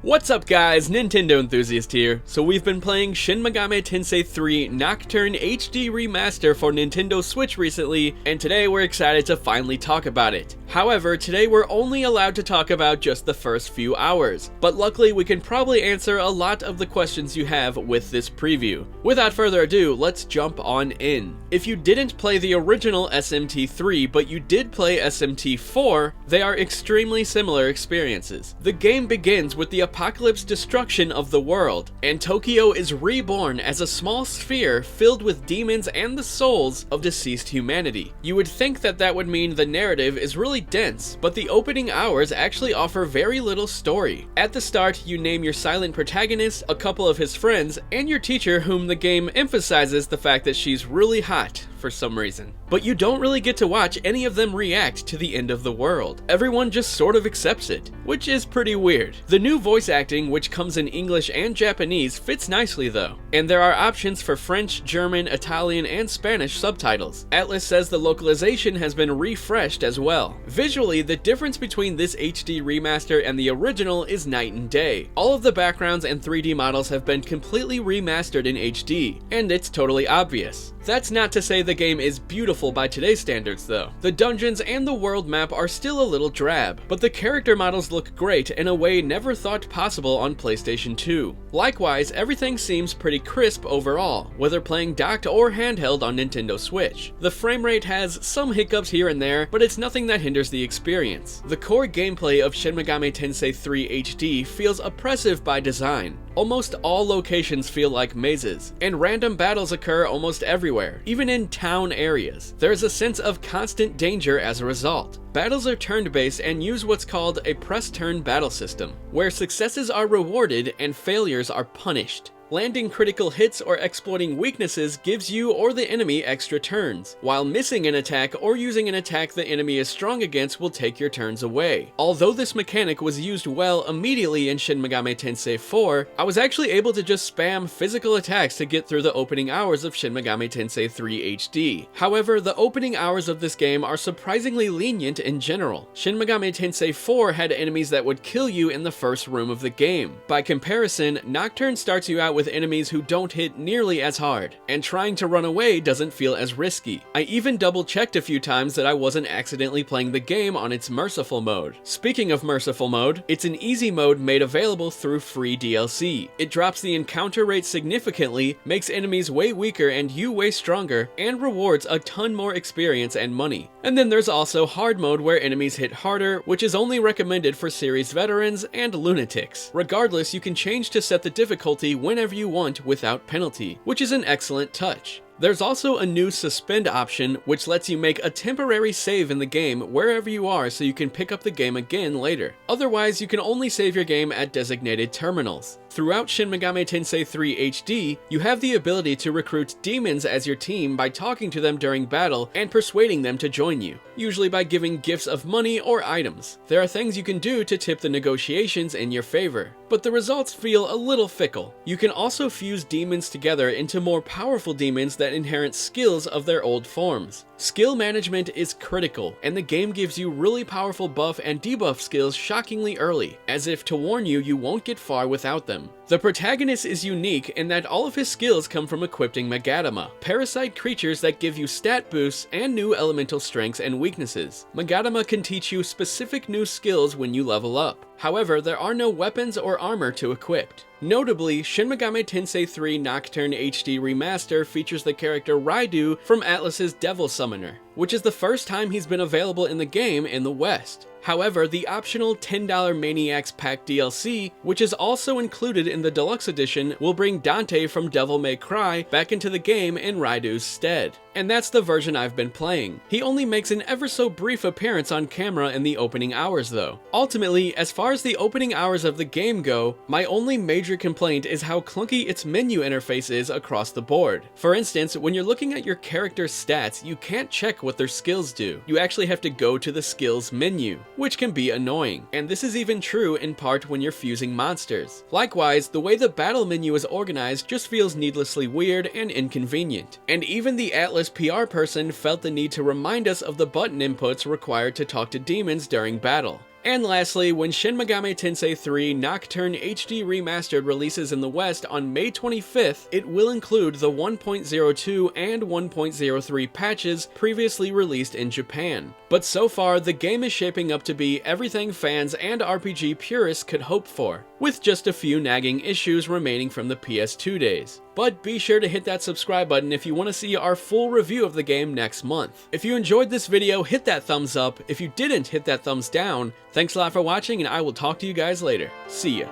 What's up guys, Nintendo Enthusiast here. So we've been playing Shin Megami Tensei 3 Nocturne HD Remaster for Nintendo Switch recently, and today we're excited to finally talk about it. However, today we're only allowed to talk about just the first few hours, but luckily we can probably answer a lot of the questions you have with this preview. Without further ado, let's jump on in. If you didn't play the original SMT3 but you did play SMT4, they are extremely similar experiences. The game begins with the apocalypse destruction of the world, and Tokyo is reborn as a small sphere filled with demons and the souls of deceased humanity. You would think that that would mean the narrative is really dense, but the opening hours actually offer very little story. At the start, you name your silent protagonist, a couple of his friends, and your teacher, whom the game emphasizes the fact that she's really hot for some reason. But you don't really get to watch any of them react to the end of the world. Everyone just sort of accepts it, which is pretty weird. The new voice acting, which comes in English and Japanese, fits nicely though, and there are options for French, German, Italian, and Spanish subtitles. Atlus says the localization has been refreshed as well. Visually, the difference between this HD remaster and the original is night and day. All of the backgrounds and 3D models have been completely remastered in HD, and it's totally obvious. That's not to say the game is beautiful by today's standards though. The dungeons and the world map are still a little drab, but the character models look great in a way never thought possible on PlayStation 2. Likewise, everything seems pretty crisp overall, whether playing docked or handheld on Nintendo Switch. The frame rate has some hiccups here and there, but it's nothing that hinders the experience. The core gameplay of Shin Megami Tensei 3 HD feels oppressive by design. Almost all locations feel like mazes, and random battles occur almost everywhere, even in town areas. There's a sense of constant danger as a result. Battles are turn-based and use what's called a press-turn battle system, where successes are rewarded and failures are punished. Landing critical hits or exploiting weaknesses gives you or the enemy extra turns, while missing an attack or using an attack the enemy is strong against will take your turns away. Although this mechanic was used well immediately in Shin Megami Tensei 4, I was actually able to just spam physical attacks to get through the opening hours of Shin Megami Tensei 3 HD. However, the opening hours of this game are surprisingly lenient in general. Shin Megami Tensei 4 had enemies that would kill you in the first room of the game. By comparison, Nocturne starts you out with enemies who don't hit nearly as hard, and trying to run away doesn't feel as risky. I even double checked a few times that I wasn't accidentally playing the game on its merciful mode. Speaking of merciful mode, it's an easy mode made available through free DLC. It drops the encounter rate significantly, makes enemies way weaker and you way stronger, and rewards a ton more experience and money. And then there's also hard mode where enemies hit harder, which is only recommended for series veterans and lunatics. Regardless, you can change to set the difficulty whenever you want without penalty, which is an excellent touch. There's also a new suspend option, which lets you make a temporary save in the game wherever you are so you can pick up the game again later. Otherwise, you can only save your game at designated terminals. Throughout Shin Megami Tensei 3 HD, you have the ability to recruit demons as your team by talking to them during battle and persuading them to join you, usually by giving gifts of money or items. There are things you can do to tip the negotiations in your favor, but the results feel a little fickle. You can also fuse demons together into more powerful demons that inherent skills of their old forms. Skill management is critical, and the game gives you really powerful buff and debuff skills shockingly early, as if to warn you you won't get far without them. The protagonist is unique in that all of his skills come from equipping Magatama, parasite creatures that give you stat boosts and new elemental strengths and weaknesses. Magatama can teach you specific new skills when you level up. However, there are no weapons or armor to equip. Notably, Shin Megami Tensei 3 Nocturne HD Remaster features the character Raidu from Atlus's Devil Summoner, which is the first time he's been available in the game in the West. However, the optional $10 Maniacs Pack DLC, which is also included in the Deluxe Edition, will bring Dante from Devil May Cry back into the game in Raidu's stead. And that's the version I've been playing. He only makes an ever so brief appearance on camera in the opening hours though. Ultimately, as far as the opening hours of the game go, my only major complaint is how clunky its menu interface is across the board. For instance, when you're looking at your character's stats, you can't check what their skills do. You actually have to go to the skills menu, which can be annoying, and this is even true in part when you're fusing monsters. Likewise, the way the battle menu is organized just feels needlessly weird and inconvenient, and even the Atlus PR person felt the need to remind us of the button inputs required to talk to demons during battle. And lastly, when Shin Megami Tensei 3 Nocturne HD Remastered releases in the West on May 25th, it will include the 1.02 and 1.03 patches previously released in Japan. But so far, the game is shaping up to be everything fans and RPG purists could hope for, with just a few nagging issues remaining from the PS2 days. But be sure to hit that subscribe button if you want to see our full review of the game next month. If you enjoyed this video, hit that thumbs up. If you didn't, hit that thumbs down. Thanks a lot for watching, and I will talk to you guys later. See ya.